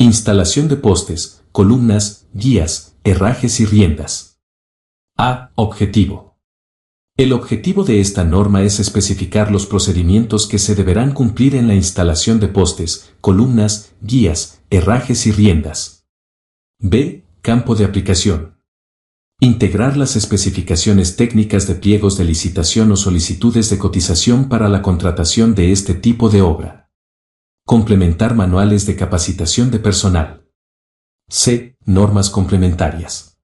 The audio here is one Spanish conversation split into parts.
Instalación de postes, columnas, guías, herrajes y riendas. A. Objetivo. El objetivo de esta norma es especificar los procedimientos que se deberán cumplir en la instalación de postes, columnas, guías, herrajes y riendas. B. Campo de aplicación. Integrar las especificaciones técnicas de pliegos de licitación o solicitudes de cotización para la contratación de este tipo de obra. Complementar manuales de capacitación de personal. C. Normas complementarias.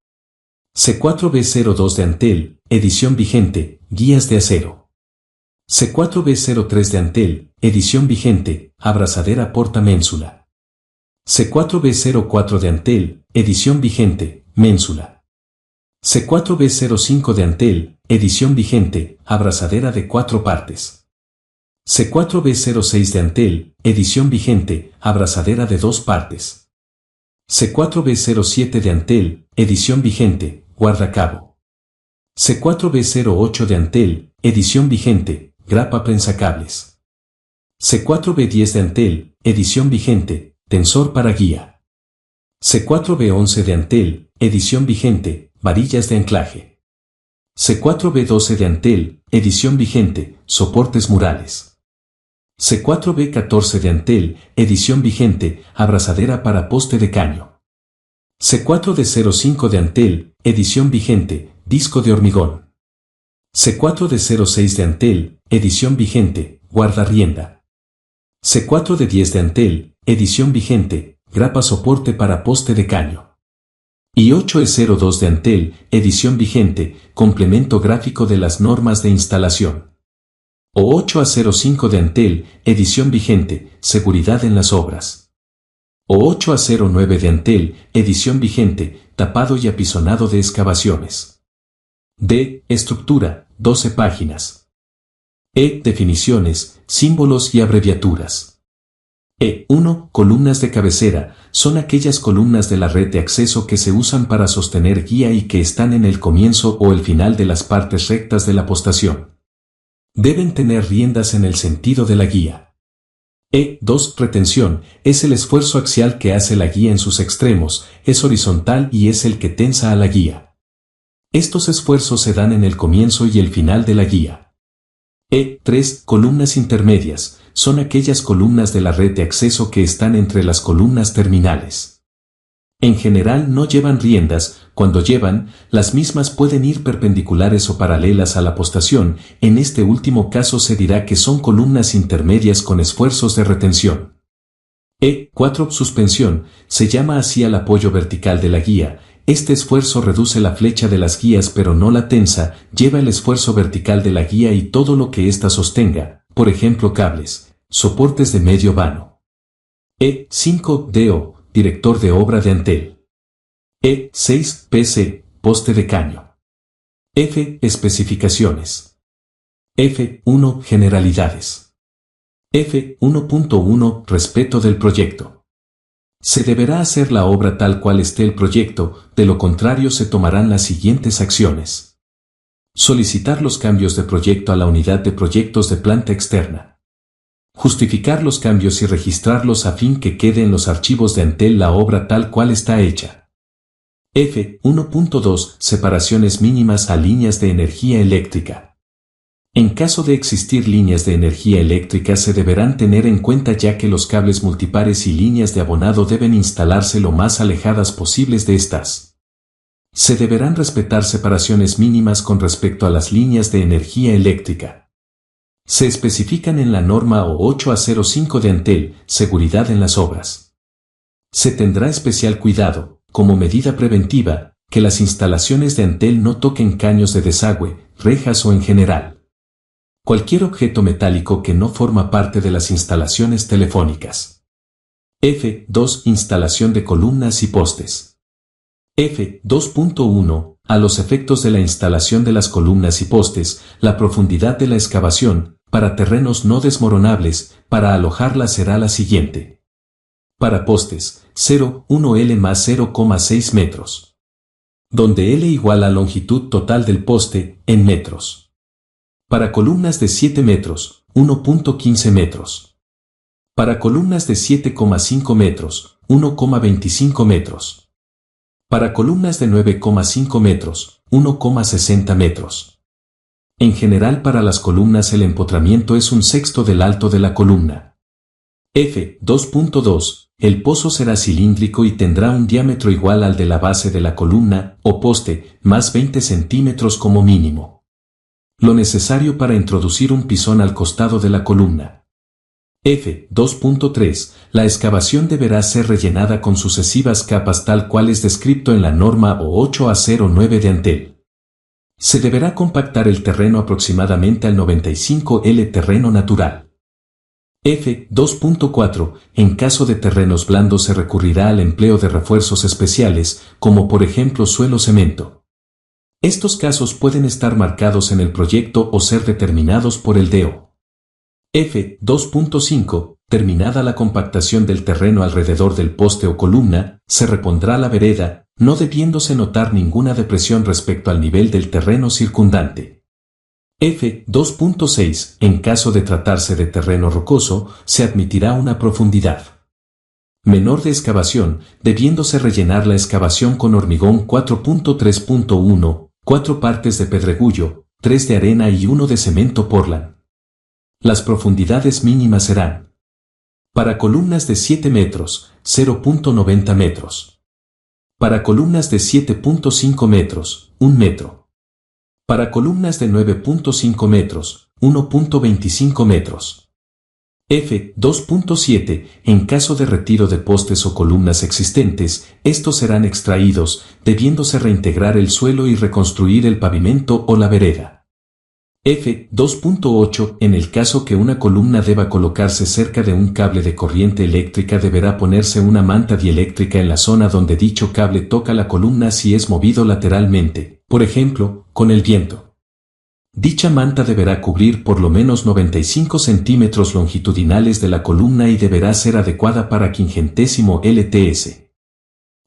C4B02 de Antel, edición vigente, guías de acero. C4B03 de Antel, edición vigente, abrazadera portaménsula. C4B04 de Antel, edición vigente, ménsula. C4B05 de Antel, edición vigente, abrazadera de 4 partes. C4B06 de Antel, edición vigente, abrazadera de 2 partes. C4B07 de Antel, edición vigente, guardacabo. C4B08 de Antel, edición vigente, grapa prensacables. C4B10 de Antel, edición vigente, tensor para guía. C4B11 de Antel, edición vigente, varillas de anclaje. C4B12 de Antel, edición vigente, soportes murales. C4B14 de Antel, edición vigente, abrazadera para poste de caño. C4D05 de Antel, edición vigente, disco de hormigón. C4D06 de Antel, edición vigente, guardarrienda. C4D10 de Antel, edición vigente, grapa soporte para poste de caño. Y 8E02 de Antel, edición vigente, complemento gráfico de las normas de instalación. O 8A05 de Antel, edición vigente, seguridad en las obras. O 8A09 de Antel, edición vigente, tapado y apisonado de excavaciones. D. Estructura, 12 páginas. E. Definiciones, símbolos y abreviaturas. E1. Columnas de cabecera, son aquellas columnas de la red de acceso que se usan para sostener guía y que están en el comienzo o el final de las partes rectas de la postación. Deben tener riendas en el sentido de la guía. E2. Retención, es el esfuerzo axial que hace la guía en sus extremos, es horizontal y es el que tensa a la guía. Estos esfuerzos se dan en el comienzo y el final de la guía. E3. Columnas intermedias, son aquellas columnas de la red de acceso que están entre las columnas terminales. En general no llevan riendas, cuando llevan, las mismas pueden ir perpendiculares o paralelas a la postación, en este último caso se dirá que son columnas intermedias con esfuerzos de retención. E4. Suspensión, se llama así al apoyo vertical de la guía, este esfuerzo reduce la flecha de las guías pero no la tensa, lleva el esfuerzo vertical de la guía y todo lo que ésta sostenga, por ejemplo cables, soportes de medio vano. E5. DO, director de obra de Antel. E6. PC, poste de caño. F. Especificaciones. F1. Generalidades. F1.1. Respeto del proyecto. Se deberá hacer la obra tal cual esté el proyecto, de lo contrario se tomarán las siguientes acciones. Solicitar los cambios de proyecto a la unidad de proyectos de planta externa. Justificar los cambios y registrarlos a fin que quede en los archivos de Antel la obra tal cual está hecha. F1.2. Separaciones mínimas a líneas de energía eléctrica. En caso de existir líneas de energía eléctrica se deberán tener en cuenta ya que los cables multipares y líneas de abonado deben instalarse lo más alejadas posibles de estas. Se deberán respetar separaciones mínimas con respecto a las líneas de energía eléctrica. Se especifican en la norma O8A05 de Antel, seguridad en las obras. Se tendrá especial cuidado, como medida preventiva, que las instalaciones de Antel no toquen caños de desagüe, rejas o en general cualquier objeto metálico que no forma parte de las instalaciones telefónicas. F2. Instalación de columnas y postes. F2.1. A los efectos de la instalación de las columnas y postes, la profundidad de la excavación, para terrenos no desmoronables, para alojarla será la siguiente. Para postes, 0,1 L más 0,6 metros. Donde L iguala a longitud total del poste, en metros. Para columnas de 7 metros, 1.15 metros. Para columnas de 7,5 metros, 1,25 metros. Para columnas de 9,5 metros, 1,60 metros. En general para las columnas el empotramiento es un sexto del alto de la columna. F2.2. El pozo será cilíndrico y tendrá un diámetro igual al de la base de la columna o poste, más 20 centímetros como mínimo. Lo necesario para introducir un pisón al costado de la columna. F2.3. La excavación deberá ser rellenada con sucesivas capas tal cual es descrito en la norma O8A09 de Antel. Se deberá compactar el terreno aproximadamente al 95L terreno natural. F2.4. En caso de terrenos blandos se recurrirá al empleo de refuerzos especiales, como por ejemplo suelo cemento. Estos casos pueden estar marcados en el proyecto o ser determinados por el DO. F2.5. Terminada la compactación del terreno alrededor del poste o columna, se repondrá la vereda, no debiéndose notar ninguna depresión respecto al nivel del terreno circundante. F2.6. En caso de tratarse de terreno rocoso, se admitirá una profundidad menor de excavación, debiéndose rellenar la excavación con hormigón 4.3.1, 4 partes de pedregullo, 3 de arena y 1 de cemento Portland. Las profundidades mínimas serán: para columnas de 7 metros, 0.90 metros. Para columnas de 7.5 metros, 1 metro. Para columnas de 9.5 metros, 1.25 metros. F2.7. En caso de retiro de postes o columnas existentes, estos serán extraídos, debiéndose reintegrar el suelo y reconstruir el pavimento o la vereda. F2.8. En el caso que una columna deba colocarse cerca de un cable de corriente eléctrica deberá ponerse una manta dieléctrica en la zona donde dicho cable toca la columna si es movido lateralmente, por ejemplo, con el viento. Dicha manta deberá cubrir por lo menos 95 centímetros longitudinales de la columna y deberá ser adecuada para 50 LTS.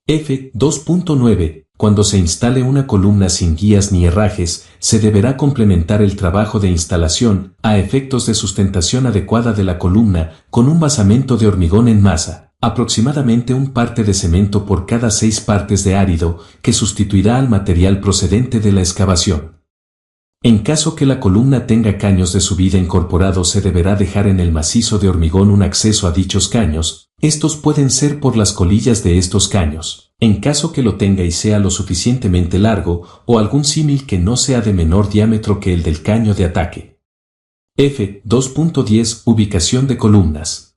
F2.9. Cuando se instale una columna sin guías ni herrajes, se deberá complementar el trabajo de instalación, a efectos de sustentación adecuada de la columna, con un basamento de hormigón en masa, aproximadamente un parte de cemento por cada 6 partes de árido, que sustituirá al material procedente de la excavación. En caso que la columna tenga caños de subida incorporados, se deberá dejar en el macizo de hormigón un acceso a dichos caños. Estos pueden ser por las colillas de estos caños, en caso que lo tenga y sea lo suficientemente largo, o algún símil que no sea de menor diámetro que el del caño de ataque. F2.10. Ubicación de columnas.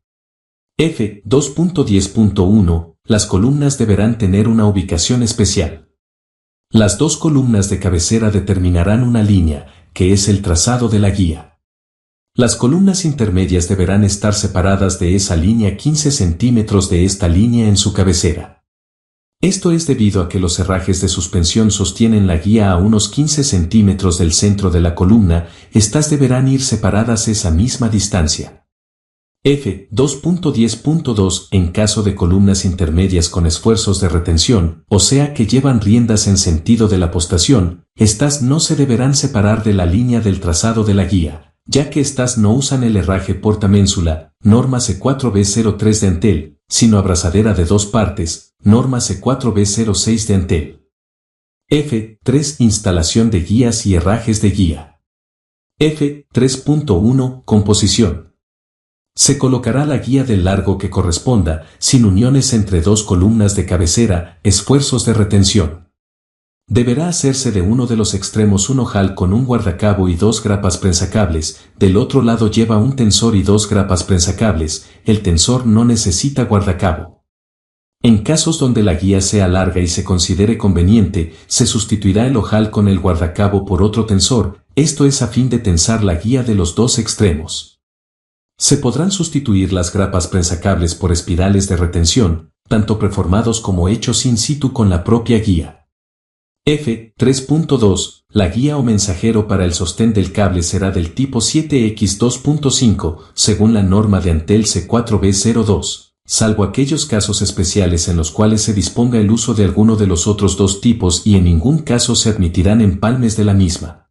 F2.10.1. Las columnas deberán tener una ubicación especial. Las 2 columnas de cabecera determinarán una línea, que es el trazado de la guía. Las columnas intermedias deberán estar separadas de esa línea 15 centímetros de esta línea en su cabecera. Esto es debido a que los herrajes de suspensión sostienen la guía a unos 15 centímetros del centro de la columna, estas deberán ir separadas esa misma distancia. F2.10.2. En caso de columnas intermedias con esfuerzos de retención, o sea que llevan riendas en sentido de la postación, estas no se deberán separar de la línea del trazado de la guía, ya que estas no usan el herraje portaménsula, norma C4B03 de Antel, sino abrazadera de 2 partes, norma C4B06 de Antel. F3. Instalación de guías y herrajes de guía. F3.1. Composición. Se colocará la guía del largo que corresponda, sin uniones entre 2 columnas de cabecera, esfuerzos de retención. Deberá hacerse de uno de los extremos un ojal con un guardacabo y 2 grapas prensacables, del otro lado lleva un tensor y 2 grapas prensacables, el tensor no necesita guardacabo. En casos donde la guía sea larga y se considere conveniente, se sustituirá el ojal con el guardacabo por otro tensor, esto es a fin de tensar la guía de los 2 extremos. Se podrán sustituir las grapas prensacables por espirales de retención, tanto preformados como hechos in situ con la propia guía. F3.2. La guía o mensajero para el sostén del cable será del tipo 7X2.5, según la norma de Antel C4B02, salvo aquellos casos especiales en los cuales se disponga el uso de alguno de los otros 2 tipos y en ningún caso se admitirán empalmes de la misma.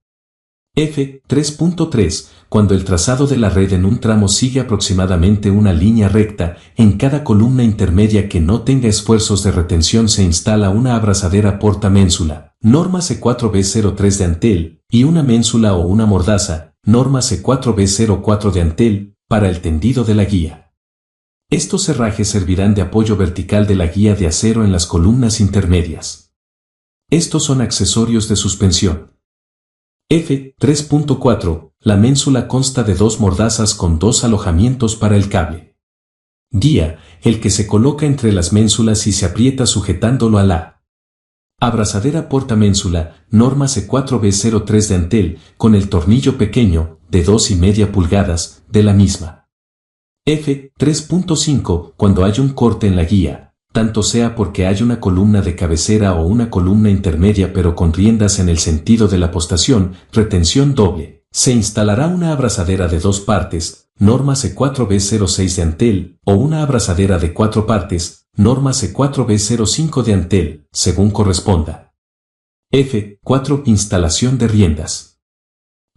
F3.3. cuando el trazado de la red en un tramo sigue aproximadamente una línea recta, en cada columna intermedia que no tenga esfuerzos de retención se instala una abrazadera portaménsula, norma C4B03 de Antel, y una ménsula o una mordaza, norma C4B04 de Antel, para el tendido de la guía. Estos herrajes servirán de apoyo vertical de la guía de acero en las columnas intermedias. Estos son accesorios de suspensión. F3.4. La ménsula consta de dos mordazas con dos alojamientos para el cable. Guía, el que se coloca entre las ménsulas y se aprieta sujetándolo a la abrazadera portaménsula, norma C4B03 de Antel, con el tornillo pequeño, de 2,5 pulgadas, de la misma. F3.5. Cuando hay un corte en la guía, tanto sea porque hay una columna de cabecera o una columna intermedia pero con riendas en el sentido de la postación, retención doble, se instalará una abrazadera de 2 partes, norma C4B06 de Antel, o una abrazadera de 4 partes, norma C4B05 de Antel, según corresponda. F4. Instalación de riendas.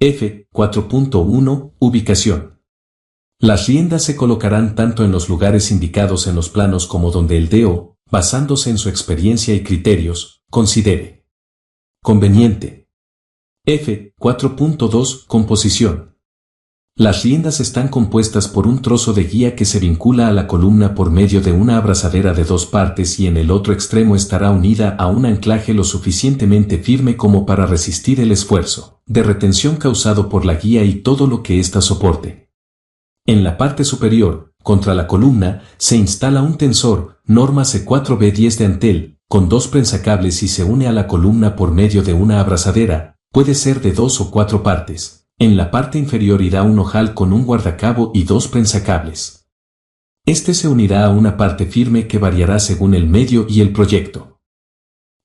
F4.1. Ubicación. Las riendas se colocarán tanto en los lugares indicados en los planos como donde el DO, basándose en su experiencia y criterios, considere conveniente. F4.2. Composición. Las riendas están compuestas por un trozo de guía que se vincula a la columna por medio de una abrazadera de 2 partes y en el otro extremo estará unida a un anclaje lo suficientemente firme como para resistir el esfuerzo de retención causado por la guía y todo lo que ésta soporte. En la parte superior, contra la columna, se instala un tensor, norma C4B10 de Antel, con 2 prensacables y se une a la columna por medio de una abrazadera, puede ser de 2 o 4 partes. En la parte inferior irá un ojal con un guardacabo y 2 prensacables. Este se unirá a una parte firme que variará según el medio y el proyecto.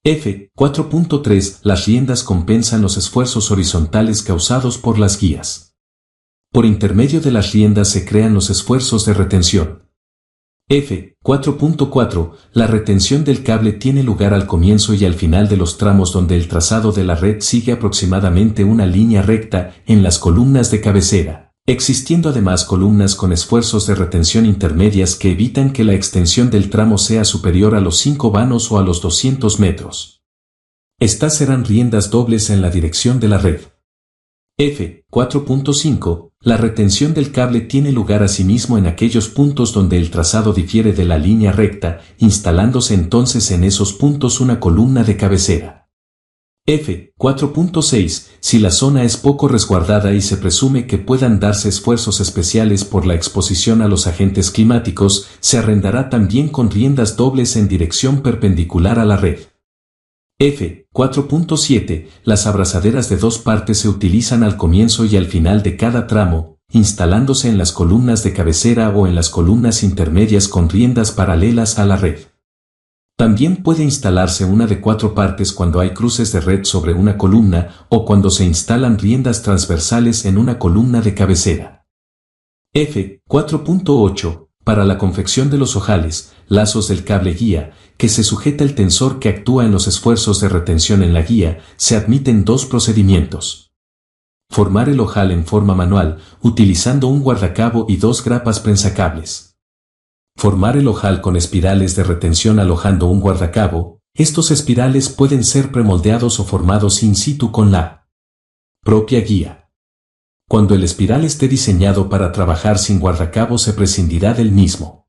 F4.3. Las riendas compensan los esfuerzos horizontales causados por las guías. Por intermedio de las riendas se crean los esfuerzos de retención. F4.4. La retención del cable tiene lugar al comienzo y al final de los tramos donde el trazado de la red sigue aproximadamente una línea recta en las columnas de cabecera, existiendo además columnas con esfuerzos de retención intermedias que evitan que la extensión del tramo sea superior a los 5 vanos o a los 200 metros. Estas serán riendas dobles en la dirección de la red. F4.5. La retención del cable tiene lugar asimismo en aquellos puntos donde el trazado difiere de la línea recta, instalándose entonces en esos puntos una columna de cabecera. F4.6. Si la zona es poco resguardada y se presume que puedan darse esfuerzos especiales por la exposición a los agentes climáticos, se arrendará también con riendas dobles en dirección perpendicular a la red. F4.7. Las abrazaderas de 2 partes se utilizan al comienzo y al final de cada tramo, instalándose en las columnas de cabecera o en las columnas intermedias con riendas paralelas a la red. También puede instalarse una de 4 partes cuando hay cruces de red sobre una columna o cuando se instalan riendas transversales en una columna de cabecera. F4.8. Para la confección de los ojales, lazos del cable guía, que se sujeta el tensor que actúa en los esfuerzos de retención en la guía, se admiten 2 procedimientos. Formar el ojal en forma manual, utilizando un guardacabo y 2 grapas prensacables. Formar el ojal con espirales de retención alojando un guardacabo. Estos espirales pueden ser premoldeados o formados in situ con la propia guía. Cuando el espiral esté diseñado para trabajar sin guardacabo se prescindirá del mismo.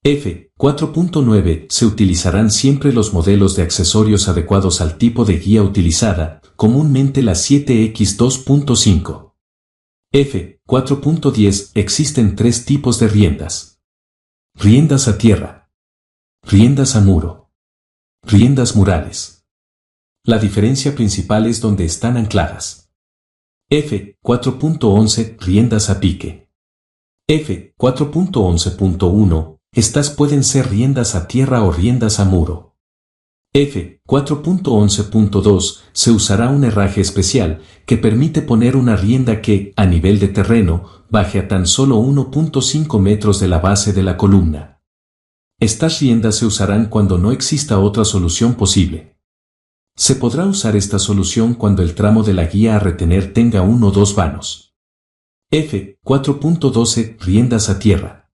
F4.9. Se utilizarán siempre los modelos de accesorios adecuados al tipo de guía utilizada, comúnmente la 7X2.5. F4.10. Existen 3 tipos de riendas. Riendas a tierra. Riendas a muro. Riendas murales. La diferencia principal es donde están ancladas. F4.11. Riendas a pique. F4.11.1. Estas pueden ser riendas a tierra o riendas a muro. F4.11.2. Se usará un herraje especial que permite poner una rienda que, a nivel de terreno, baje a tan solo 1.5 metros de la base de la columna. Estas riendas se usarán cuando no exista otra solución posible. Se podrá usar esta solución cuando el tramo de la guía a retener tenga 1 o 2 vanos. F4.12 Riendas a tierra.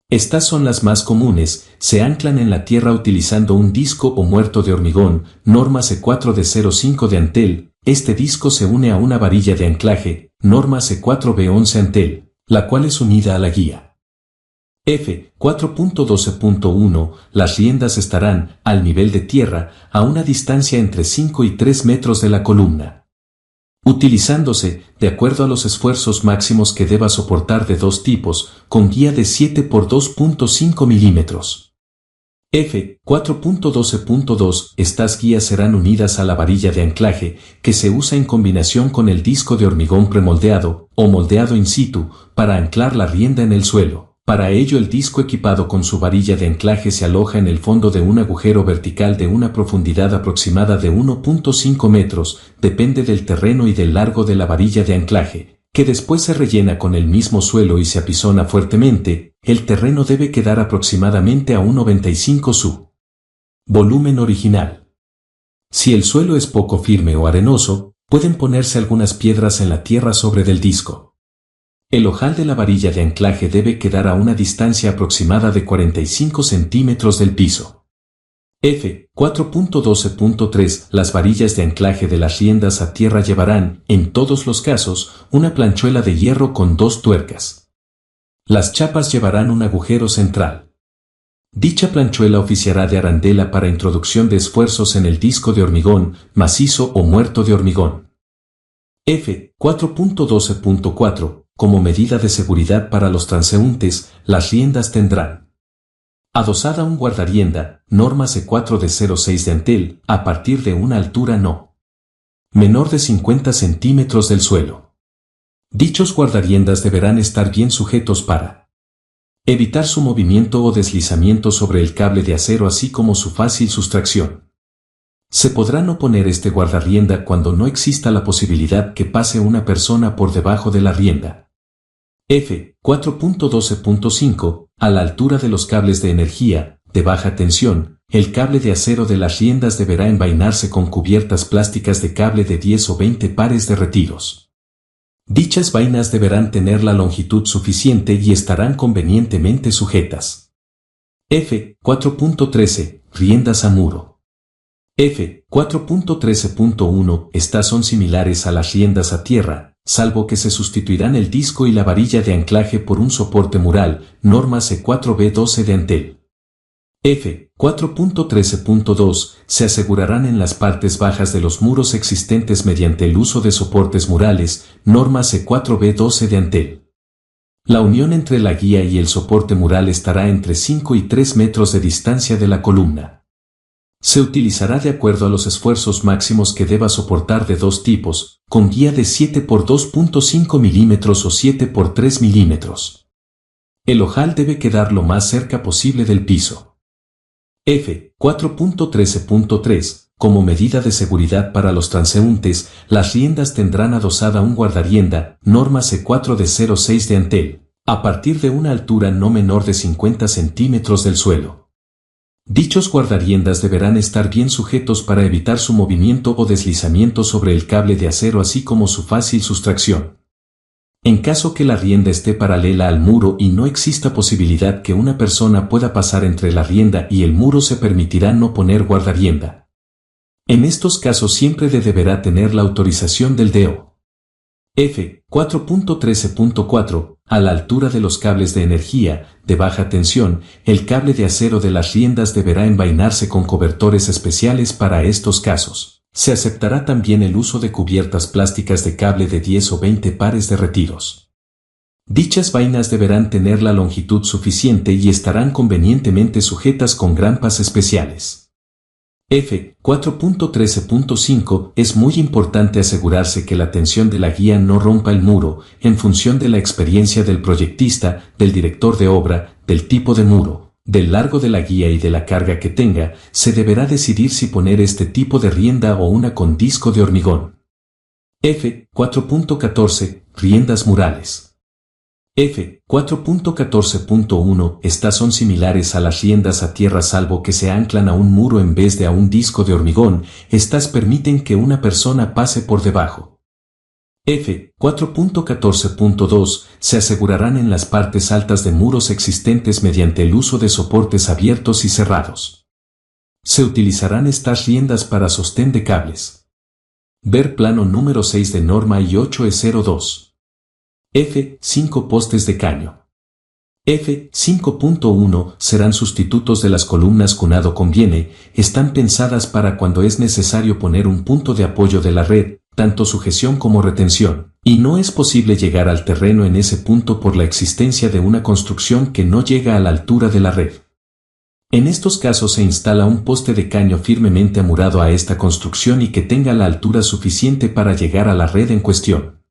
Estas son las más comunes, se anclan en la tierra utilizando un disco o muerto de hormigón, norma C4 de 0,5 de Antel. Este disco se une a una varilla de anclaje, norma C4B11 Antel, la cual es unida a la guía. F4.12.1 Las riendas estarán, al nivel de tierra, a una distancia entre 5 y 3 metros de la columna, utilizándose, de acuerdo a los esfuerzos máximos que deba soportar de dos tipos, con guía de 7 por 2.5 milímetros. F4.12.2 Estas guías serán unidas a la varilla de anclaje, que se usa en combinación con el disco de hormigón premoldeado, o moldeado in situ, para anclar la rienda en el suelo. Para ello el disco equipado con su varilla de anclaje se aloja en el fondo de un agujero vertical de una profundidad aproximada de 1.5 metros, depende del terreno y del largo de la varilla de anclaje, que después se rellena con el mismo suelo y se apisona fuertemente. El terreno debe quedar aproximadamente a 1,95 su volumen original. Si el suelo es poco firme o arenoso, pueden ponerse algunas piedras en la tierra sobre del disco. El ojal de la varilla de anclaje debe quedar a una distancia aproximada de 45 centímetros del piso. F4.12.3 Las varillas de anclaje de las riendas a tierra llevarán, en todos los casos, una planchuela de hierro con dos tuercas. Las chapas llevarán un agujero central. Dicha planchuela oficiará de arandela para introducción de esfuerzos en el disco de hormigón, macizo o muerto de hormigón. F4.12.4 Como medida de seguridad para los transeúntes, las riendas tendrán adosada un guardarienda, norma C4 de 0,6 de Antel, a partir de una altura no menor de 50 centímetros del suelo. Dichos guardariendas deberán estar bien sujetos para evitar su movimiento o deslizamiento sobre el cable de acero así como su fácil sustracción. Se podrá no poner este guardarrienda cuando no exista la posibilidad que pase una persona por debajo de la rienda. F4.12.5 A la altura de los cables de energía, de baja tensión, el cable de acero de las riendas deberá envainarse con cubiertas plásticas de cable de 10 o 20 pares de retiros. Dichas vainas deberán tener la longitud suficiente y estarán convenientemente sujetas. F4.13 Riendas a muro. F4.13.1 Estas son similares a las riendas a tierra, salvo que se sustituirán el disco y la varilla de anclaje por un soporte mural, norma C4B12 de Antel. F4.13.2 Se asegurarán en las partes bajas de los muros existentes mediante el uso de soportes murales, norma C4B12 de Antel. La unión entre la guía y el soporte mural estará entre 5 y 3 metros de distancia de la columna. Se utilizará de acuerdo a los esfuerzos máximos que deba soportar de dos tipos, con guía de 7 por 2.5 milímetros o 7 por 3 milímetros. El ojal debe quedar lo más cerca posible del piso. F4.13.3 Como medida de seguridad para los transeúntes, las riendas tendrán adosada un guardarienda, norma C4 de 0,6 de Antel, a partir de una altura no menor de 50 centímetros del suelo. Dichos guardariendas deberán estar bien sujetos para evitar su movimiento o deslizamiento sobre el cable de acero así como su fácil sustracción. En caso que la rienda esté paralela al muro y no exista posibilidad que una persona pueda pasar entre la rienda y el muro, se permitirá no poner guardarienda. En estos casos siempre deberá tener la autorización del DO. F4.13.4 A la altura de los cables de energía, de baja tensión, el cable de acero de las riendas deberá envainarse con cobertores especiales para estos casos. Se aceptará también el uso de cubiertas plásticas de cable de 10 o 20 pares de retiros. Dichas vainas deberán tener la longitud suficiente y estarán convenientemente sujetas con grampas especiales. F4.13.5 Es muy importante asegurarse que la tensión de la guía no rompa el muro, en función de la experiencia del proyectista, del director de obra, del tipo de muro, del largo de la guía y de la carga que tenga. Se deberá decidir si poner este tipo de rienda o una con disco de hormigón. F4.14 Riendas murales. F4.14.1 Estas son similares a las riendas a tierra salvo que se anclan a un muro en vez de a un disco de hormigón. Estas permiten que una persona pase por debajo. F. 4.14.2 se asegurarán en las partes altas de muros existentes mediante el uso de soportes abiertos y cerrados. Se utilizarán estas riendas para sostén de cables. Ver plano número 6 de norma I8E02. F. 5 postes de caño. F. 5.1 serán sustitutos de las columnas cunado conviene, están pensadas para cuando es necesario poner un punto de apoyo de la red, tanto sujeción como retención, y no es posible llegar al terreno en ese punto por la existencia de una construcción que no llega a la altura de la red. En estos casos se instala un poste de caño firmemente amurado a esta construcción y que tenga la altura suficiente para llegar a la red en cuestión.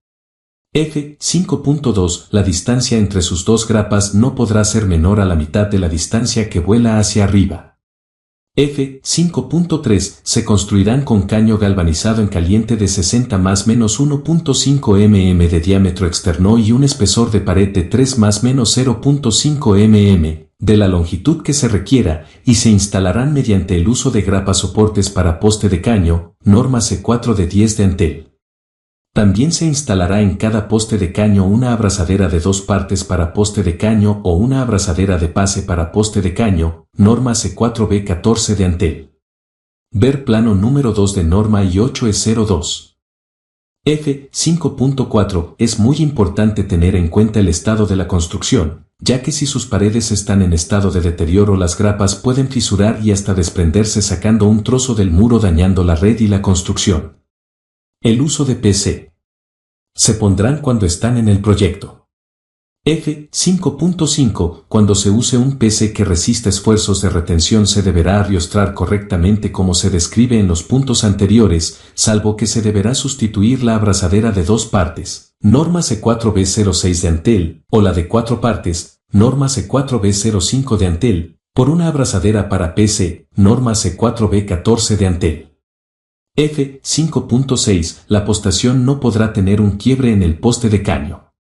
F. 5.2 la distancia entre sus dos grapas no podrá ser menor a la mitad de la distancia que vuela hacia arriba. F. 5.3 se construirán con caño galvanizado en caliente de 60 más menos 1.5 mm de diámetro externo y un espesor de pared de 3 más menos 0.5 mm de la longitud que se requiera y se instalarán mediante el uso de grapas soportes para poste de caño, norma C4 de 10 de Antel. También se instalará en cada poste de caño una abrazadera de 2 partes para poste de caño o una abrazadera de pase para poste de caño, norma C4B14 de Antel. Ver plano número 2 de norma I8E02. F. 5.4 es muy importante tener en cuenta el estado de la construcción, ya que si sus paredes están en estado de deterioro las grapas pueden fisurar y hasta desprenderse sacando un trozo del muro dañando la red y la construcción. El uso de PC. Se pondrán cuando están en el proyecto. F. 5.5 cuando se use un PC que resista esfuerzos de retención se deberá arrostrar correctamente como se describe en los puntos anteriores, salvo que se deberá sustituir la abrazadera de 2 partes, norma C4B06 de Antel, o la de 4 partes, norma C4B05 de Antel, por una abrazadera para PC, norma C4B14 de Antel. F. 5.6 la postación no podrá tener un quiebre en el poste de caño.